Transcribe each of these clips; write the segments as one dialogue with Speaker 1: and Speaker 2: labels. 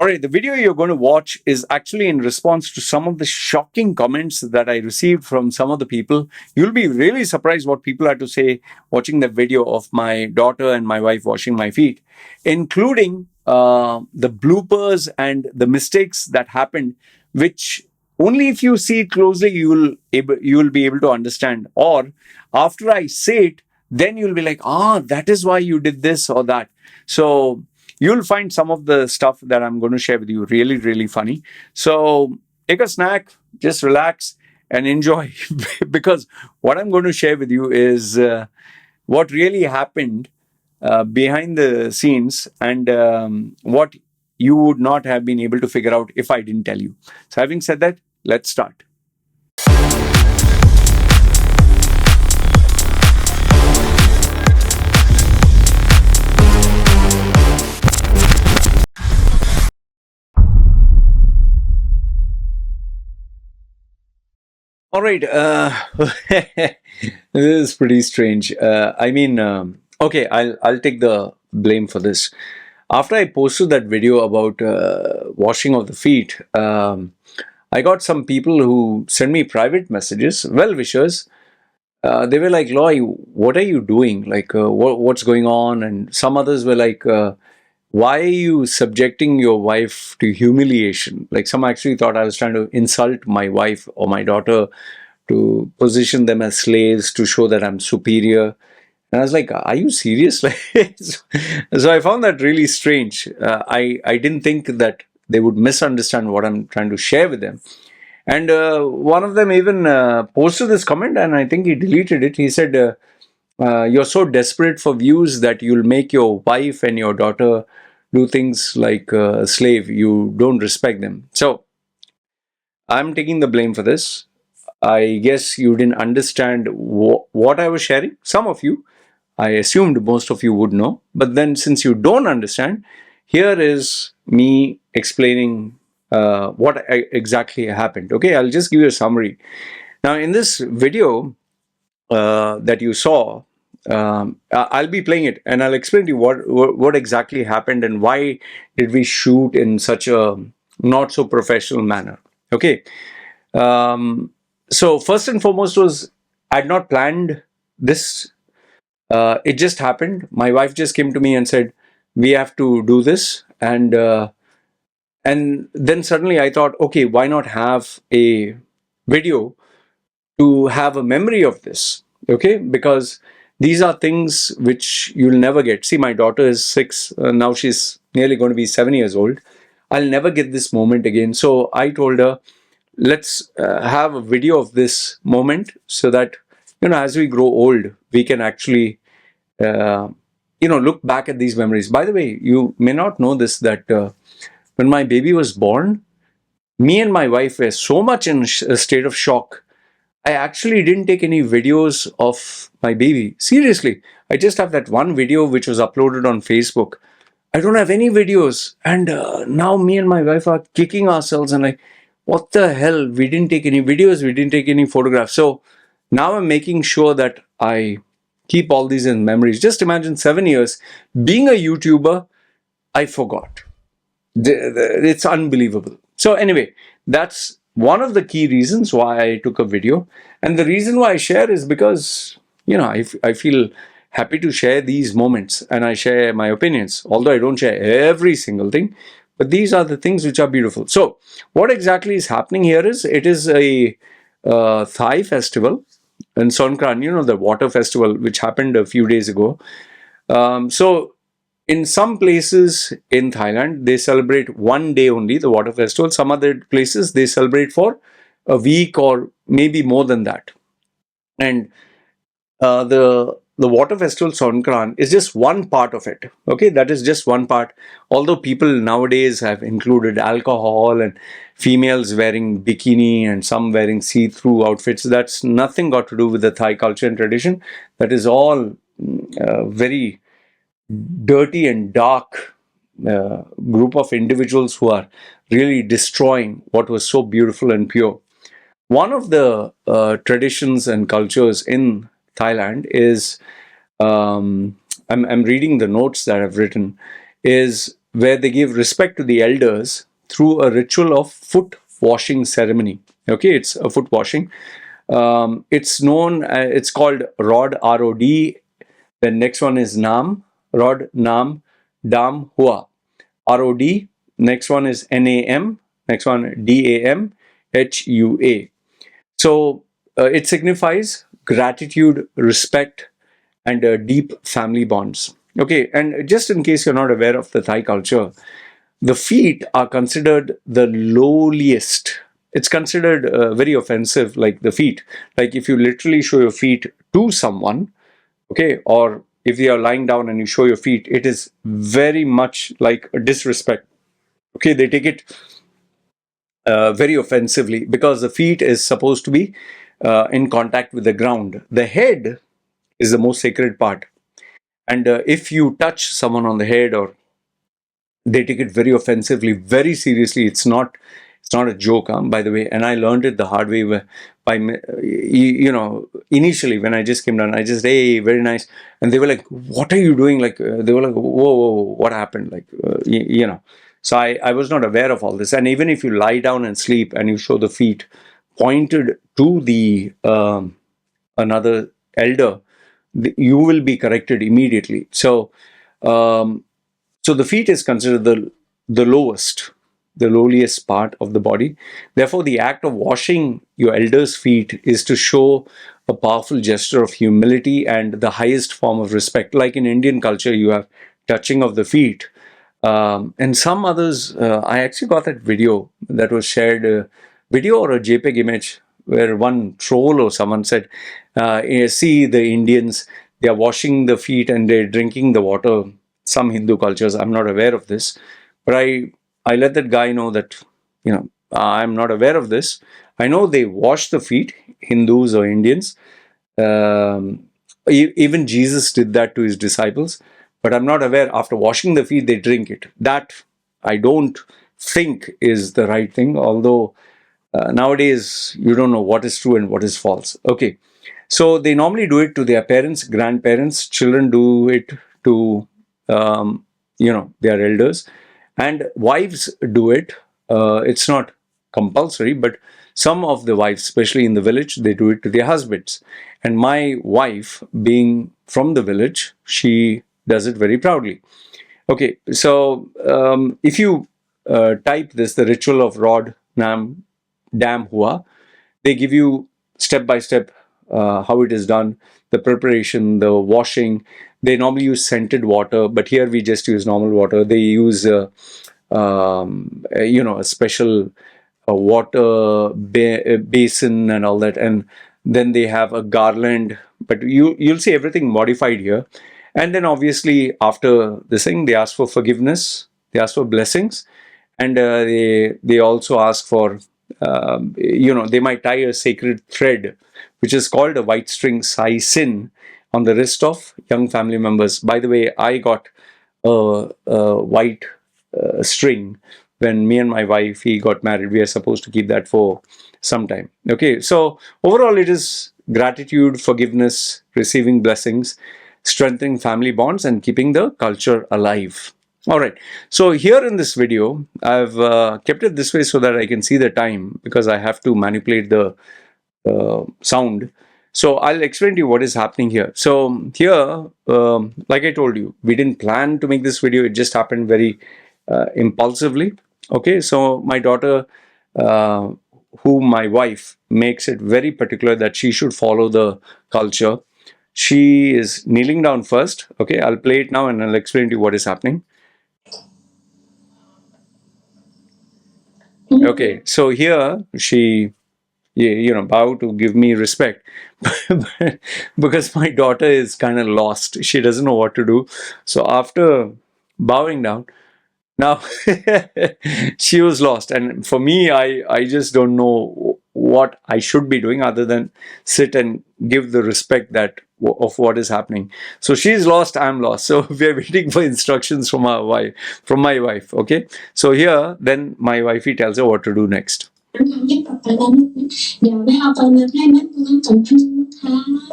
Speaker 1: All right, the video you're going to watch is actually in response to some of the shocking comments that I received from some of the people. You'll be really surprised what people had to say watching the video of my daughter and my wife washing my feet, including the bloopers and the mistakes that happened, which only if you see it closely you will be able to understand. Or after I say it, then you'll be like, that is why you did this or that. So you'll find some of the stuff that I'm going to share with you really, really funny. So take a snack, just relax and enjoy because what I'm going to share with you is what really happened behind the scenes and what you would not have been able to figure out if I didn't tell you. So, having said that, let's start. All right. This is pretty strange. Okay, I'll take the blame for this. After I posted that video about washing of the feet, I got some people who sent me private messages, well wishers. They were like, "Loy, what are you doing? Like, what's going on?" And some others were like, why are you subjecting your wife to humiliation? Like some actually thought I was trying to insult my wife or my daughter to position them as slaves to show that I'm superior. And I was like, are you serious? So I found that really strange. I didn't think that they would misunderstand what I'm trying to share with them. And one of them even posted this comment, and I think he deleted it. He said, you're so desperate for views that you'll make your wife and your daughter do things like a slave. You don't respect them. So I'm taking the blame for this. I guess you didn't understand what I was sharing. Some of you, I assumed most of you would know. But then since you don't understand, here is me explaining what exactly happened. Okay, I'll just give you a summary. Now, in this video that you saw, I'll be playing it and I'll explain to you what exactly happened and why did we shoot in such a not so professional manner. Okay. So first and foremost was I'd not planned this. It just happened. My wife just came to me and said, "We have to do this," and then suddenly I thought, okay, why not have a video to have a memory of this? Okay, because these are things which you'll never get. See, my daughter is 6, now she's nearly going to be 7 years old. I'll never get this moment again. So I told her, let's have a video of this moment so that, as we grow old, we can actually, look back at these memories. By the way, you may not know this, that when my baby was born, me and my wife were so much in a state of shock. I actually didn't take any videos of my baby. Seriously, I just have that one video which was uploaded on Facebook. I don't have any videos. And now me and my wife are kicking ourselves and like, what the hell? We didn't take any videos. We didn't take any photographs. So now I'm making sure that I keep all these in memories. Just imagine 7 years being a YouTuber, I forgot. It's unbelievable. So anyway, that's one of the key reasons why I took a video. And the reason why I share is because, I feel happy to share these moments and I share my opinions, although I don't share every single thing. But these are the things which are beautiful. So what exactly is happening here is it is a Thai festival in Songkran, the water festival, which happened a few days ago. So in some places in Thailand, they celebrate one day only, the water festival. Some other places, they celebrate for a week or maybe more than that. And the water festival Songkran is just one part of it. Okay, that is just one part. Although people nowadays have included alcohol and females wearing bikini and some wearing see-through outfits, that's nothing got to do with the Thai culture and tradition. That is all very dirty and dark group of individuals who are really destroying what was so beautiful and pure. One of the traditions and cultures in Thailand is, I'm reading the notes that I've written, is where they give respect to the elders through a ritual of foot washing ceremony. Okay, it's a foot washing. It's called Rod, R-O-D. The next one is Nam, Rod, Nam, Dam Hua, R-O-D. Next one is N-A-M. Next one, D-A-M-H-U-A. So it signifies gratitude, respect, and deep family bonds. Okay, and just in case you're not aware of the Thai culture, the feet are considered the lowliest. It's considered very offensive, like the feet. Like if you literally show your feet to someone, okay, or if you are lying down and you show your feet, it is very much like a disrespect. Okay, they take it very offensively because the feet is supposed to be in contact with the ground. The head is the most sacred part. And if you touch someone on the head, or they take it very offensively, very seriously. It's not a joke, by the way. And I learned it the hard way initially when I just came down, I just, hey, very nice. And they were like, what are you doing? Like, they were like, whoa, whoa, what happened? Like, So I was not aware of all this. And even if you lie down and sleep and you show the feet pointed to the another elder, you will be corrected immediately. So the feet is considered the lowest, the lowliest part of the body. Therefore, the act of washing your elder's feet is to show a powerful gesture of humility and the highest form of respect. Like in Indian culture, you have touching of the feet. And some others, I actually got that video that was shared, video or a JPEG image, where one troll or someone said, see the Indians, they are washing the feet and they're drinking the water. Some Hindu cultures, I'm not aware of this, but I let that guy know that, I'm not aware of this. I know they wash the feet, Hindus or Indians. Even Jesus did that to his disciples, but I'm not aware after washing the feet they drink it. That I don't think is the right thing, although nowadays you don't know what is true and what is false. Okay, so they normally do it to their parents, grandparents. Children do it to their elders, and wives do it. It's not compulsory, but some of the wives, especially in the village, they do it to their husbands. And my wife, being from the village, she does it very proudly. Okay, so if you type this, the ritual of Rod, Nam, Dam Hua, they give you step by step how it is done, the preparation, the washing. They normally use scented water, but here we just use normal water. They use a special water basin and all that, and then they have a garland. But you'll see everything modified here. And then obviously after this thing, they ask for forgiveness, they ask for blessings, and they also ask for they might tie a sacred thread, which is called a white string sai sin, on the wrist of young family members. By the way, I got a white string when me and my wife, he got married. We are supposed to keep that for some time. Okay, so overall it is gratitude, forgiveness, receiving blessings, strengthening family bonds, and keeping the culture alive. All right, so here in this video, I've kept it this way so that I can see the time, because I have to manipulate the sound. So I'll explain to you what is happening here. So here, like I told you, we didn't plan to make this video. It just happened very impulsively. Okay, so my daughter, who my wife makes it very particular that she should follow the culture. She is kneeling down first. Okay, I'll play it now and I'll explain to you what is happening. Okay, so here she bow to give me respect. Because my daughter is kind of lost. She doesn't know what to do. So after bowing down, now she was lost. And for me, I just don't know what I should be doing other than sit and give the respect of what is happening. So she's lost, I'm lost. So we're waiting for instructions from my wife. Okay. So here, then my wifey tells her what to do next.
Speaker 2: เดี๋ยวแม่เอาไปมาให้แม่ปูนส่งให้นะค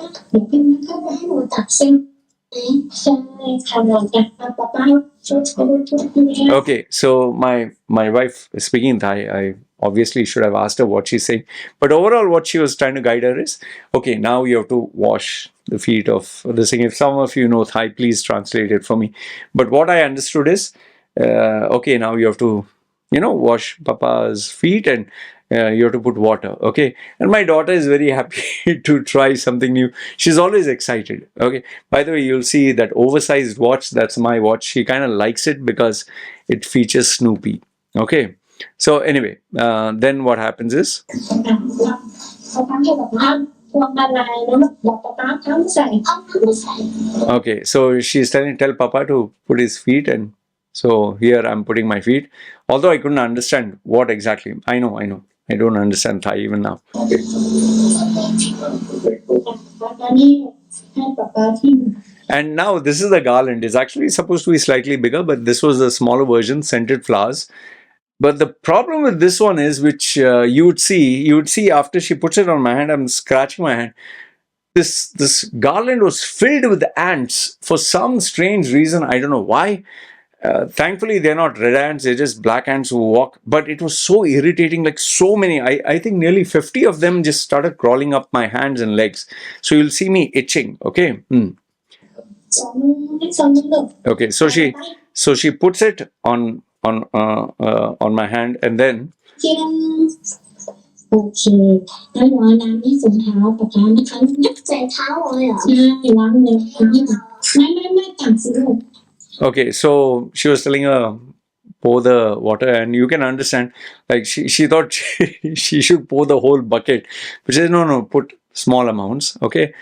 Speaker 2: ะเดี๋ยวเป็นแม่ก็จะให้หนูตักเส้น
Speaker 1: Okay, so my wife is speaking Thai. I obviously should have asked her what she's saying, but overall, what she was trying to guide her is, okay, now you have to wash the feet of this thing. If some of you know Thai, please translate it for me. But what I understood is, okay, now you have to, wash Papa's feet and you have to put water. Okay, and my daughter is very happy to try something new. She's always excited. Okay, by the way, you'll see that oversized watch. That's my watch. She kind of likes it because it features Snoopy. Okay, so anyway, then what happens is, okay, so she's tell Papa to put his feet, and so here I'm putting my feet. Although I couldn't understand what exactly. I know. I don't understand Thai even now. Okay. And now this is the garland. It's actually supposed to be slightly bigger, but this was the smaller version, scented flowers. But the problem with this one is, which you would see after she puts it on my hand. I'm scratching my hand. This garland was filled with ants for some strange reason. I don't know why. Thankfully, they're not red ants, they're just black ants who walk. But it was so irritating, like so many. I think nearly 50 of them just started crawling up my hands and legs. So you'll see me itching, okay? Okay, so she puts it on my hand, and then okay, so she was telling her pour the water, and you can understand, like she thought she should pour the whole bucket, but she said no, put small amounts, okay,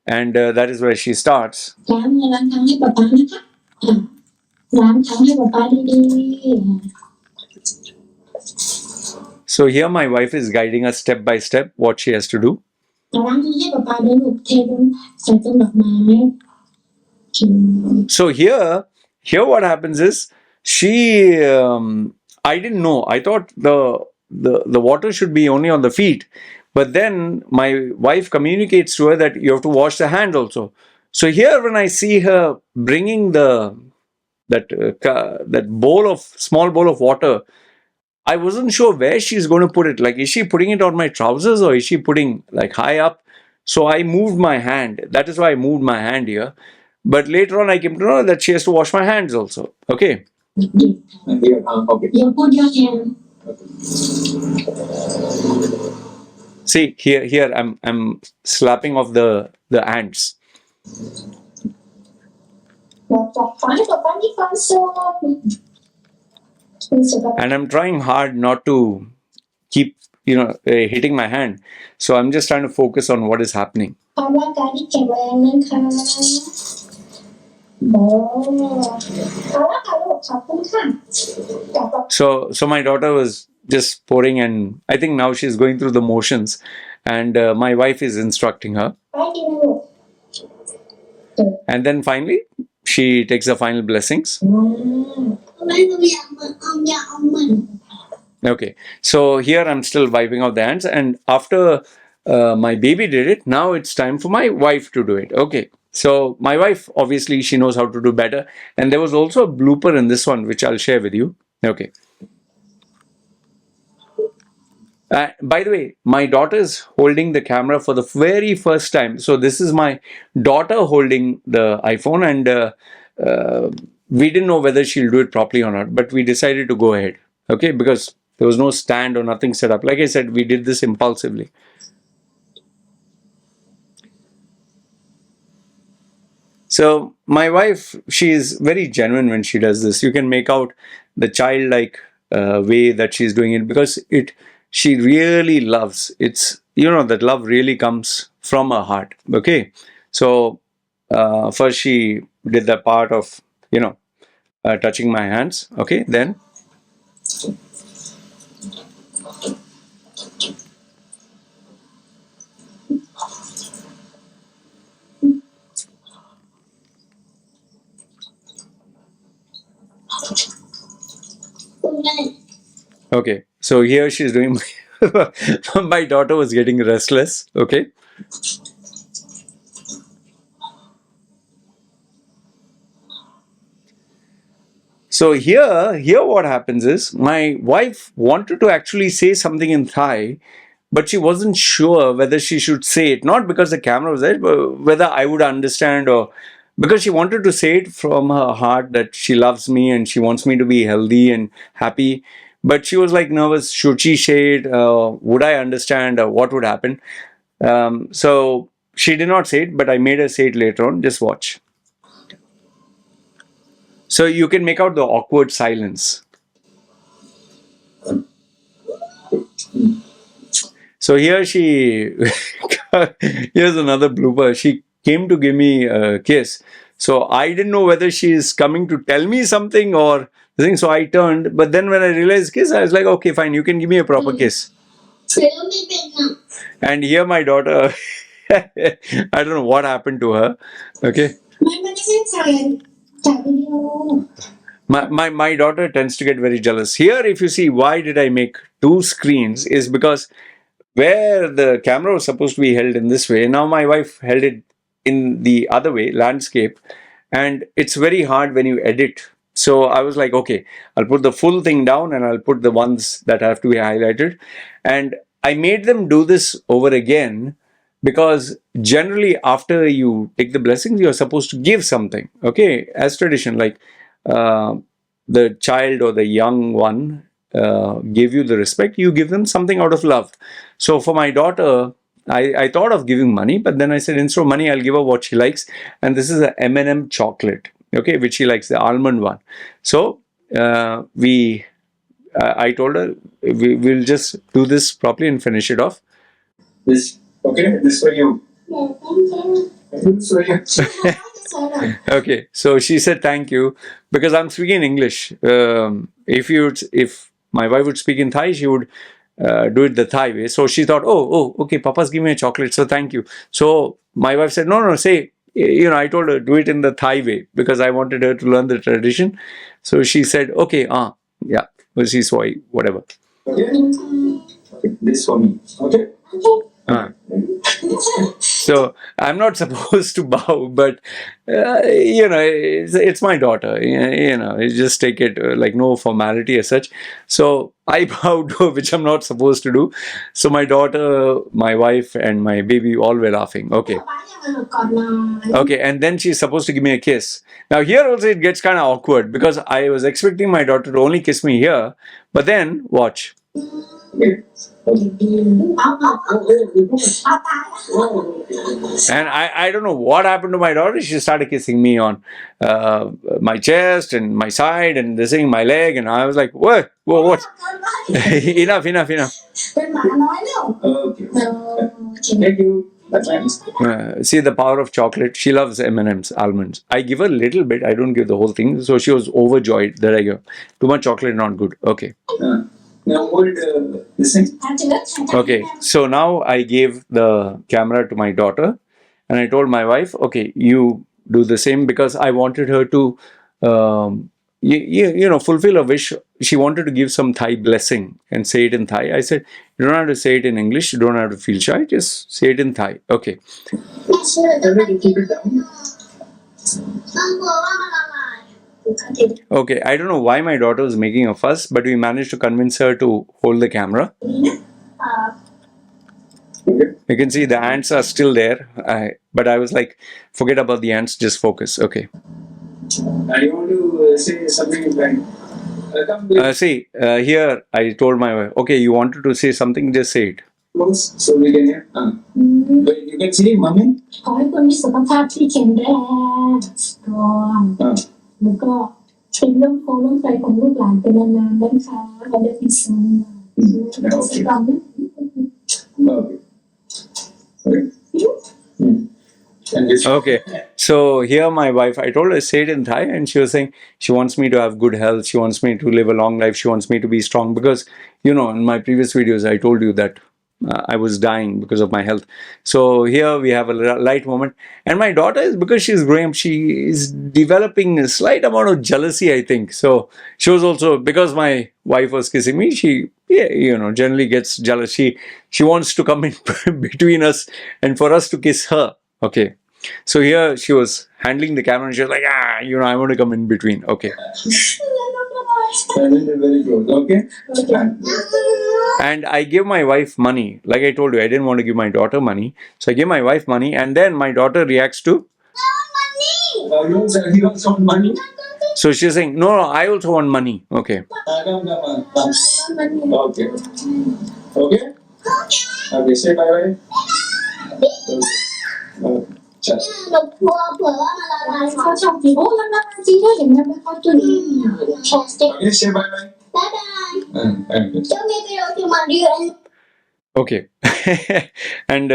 Speaker 1: and that is where she starts. So here my wife is guiding us step by step what she has to do. So here what happens is, she I didn't know. I thought the water should be only on the feet, but then my wife communicates to her that you have to wash the hand also. So here when I see her bringing that small bowl of water, I wasn't sure where she's going to put it. Like, is she putting it on my trousers or is she putting like high up? So I moved my hand. That is why I moved my hand here. But later on, I came to know that she has to wash my hands also. Okay. See here I'm slapping off the ants. And I'm trying hard not to keep hitting my hand. So I'm just trying to focus on what is happening. So my daughter was just pouring, and I think now she's going through the motions, and my wife is instructing her. And then finally, she takes the final blessings. Okay, so here I'm still wiping out the hands, and after my baby did it, now it's time for my wife to do it. Okay, so my wife, obviously, she knows how to do better, and there was also a blooper in this one, which I'll share with you. Okay. By the way, my daughter is holding the camera for the very first time. So this is my daughter holding the iPhone, and we didn't know whether she'll do it properly or not, but we decided to go ahead. Okay, because there was no stand or nothing set up. Like I said, we did this impulsively. So my wife, she is very genuine when she does this. You can make out the childlike way that she's doing it, because she really loves. It's, that love really comes from her heart. Okay, so first she did the part of touching my hands. Okay, then okay, so here she's doing my daughter was getting restless. Okay. So here what happens is my wife wanted to actually say something in Thai, but she wasn't sure whether she should say it, not because the camera was there, but whether I would understand, or because she wanted to say it from her heart that she loves me and she wants me to be healthy and happy. But she was like nervous. Should she say it? Would I understand? What would happen? So she did not say it, but I made her say it later on. Just watch. So you can make out the awkward silence. So here she, here's another blooper. She came to give me a kiss. So I didn't know whether she is coming to tell me something or the thing. So I turned, but then when I realized kiss, I was like, okay, fine, you can give me a proper kiss. And here my daughter, I don't know what happened to her. Okay. My daughter tends to get very jealous. Here, if you see, why did I make two screens is because where the camera was supposed to be held in this way, now my wife held it in the other way, landscape, and it's very hard when you edit. So I was like, okay, I'll put the full thing down and I'll put the ones that have to be highlighted. And I made them do this over again because generally after you take the blessings, you're supposed to give something, okay, as tradition, like uh, the child or the young one give you the respect, you give them something out of love. So for my daughter, I thought of giving money, but then I said instead of money, I'll give her what she likes. And this is a M&M chocolate, okay, which she likes, the almond one. So I told her we'll just do this properly and finish it off. This, okay, this for you. This for you. Okay, so she said thank you because I'm speaking English. If my wife would speak in Thai, she would do it the Thai way. So she thought, okay, Papa's giving me a chocolate, so thank you. So my wife said, no, say, I told her do it in the Thai way because I wanted her to learn the tradition. So she said, okay, yeah, well, she's why, whatever. Okay, this for me. Okay. So I'm not supposed to bow, but it's my daughter. You just take it like no formality as such. So I bowed, which I'm not supposed to do. So my daughter, my wife, and my baby all were laughing. Okay. Okay, and then she's supposed to give me a kiss. Now here also it gets kind of awkward because I was expecting my daughter to only kiss me here, but then watch. And I don't know what happened to my daughter. She started kissing me on my chest and my side and this thing, my leg, and I was like, what? What? Enough. Thank you. See the power of chocolate. She loves M&Ms, almonds. I give her a little bit. I don't give the whole thing. So she was overjoyed that I give. Too much chocolate, not good. Okay. Now hold this thing. Okay, so now I gave the camera to my daughter and I told my wife, okay, you do the same because I wanted her to, fulfill a wish. She wanted to give some Thai blessing and say it in Thai. I said, you don't have to say it in English. You don't have to feel shy. Just say it in Thai. Okay. Keep it down. Okay, I don't know why my daughter was making a fuss, but we managed to convince her to hold the camera. You can see the ants are still there, but I was like, forget about the ants, just focus. Okay. You want to say something like, here I told my wife, okay, you wanted to say something, just say it. So we can hear. But you can see, mommy. ขอให้คุณมีสุขภาพที่แข็งแรง strong แล้วก็เป็นร่มโพล่มใสของลูกหลานเป็นนานๆนะคะขอได้พิสูจน์สตรองนะ Okay, so here my wife, I told her say it in Thai, and she was saying she wants me to have good health, she wants me to live a long life, she wants me to be strong because in my previous videos I told you that I was dying because of my health. So here we have a light moment, and my daughter is, because she's growing up, she is developing a slight amount of jealousy, I think. So she was also, because my wife was kissing me, she generally gets jealous. She wants to come in between us and for us to kiss her. Okay, so here she was handling the camera and she was like, I want to come in between. Okay. Very close. Okay. And I give my wife money. Like I told you, I didn't want to give my daughter money. So I give my wife money, and then my daughter reacts to. He also want money. So she's saying, no, no, I also want money. Okay. Okay. Okay. Okay. Say bye bye. Okay. Okay, say bye bye. Bye bye. Okay. And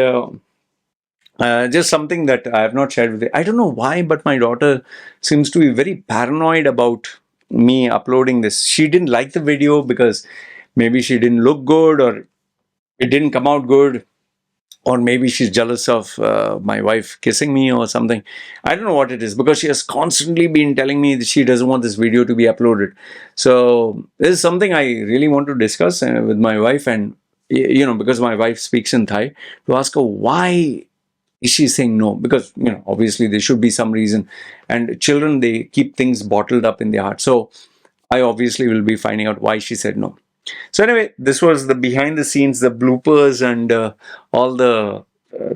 Speaker 1: just something that I have not shared with you. I don't know why, but my daughter seems to be very paranoid about me uploading this. She didn't like the video because maybe she didn't look good, or it didn't come out good, or maybe she's jealous of my wife kissing me or something. I don't know what it is, because she has constantly been telling me that she doesn't want this video to be uploaded. So this is something I really want to discuss with my wife, and because my wife speaks in Thai, to ask her why is she saying no, because obviously there should be some reason, and children, they keep things bottled up in their heart. So I obviously will be finding out why she said no. So anyway, this was the behind the scenes, the bloopers, and all the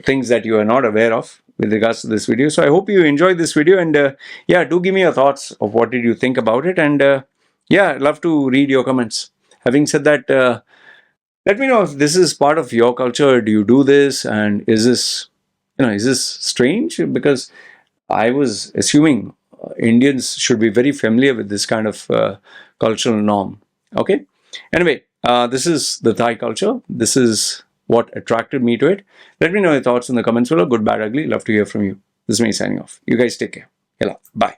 Speaker 1: things that you are not aware of with regards to this video. So I hope you enjoyed this video, and yeah, do give me your thoughts of what did you think about it, and yeah, I'd love to read your comments. Having said that, let me know if this is part of your culture. Do you do this, and is this strange? Because I was assuming Indians should be very familiar with this kind of cultural norm. Okay. Anyway, this is the Thai culture. This is what attracted me to it. Let me know your thoughts in the comments below. Good, bad, ugly. Love to hear from you. This is me signing off. You guys take care. Hello. Bye.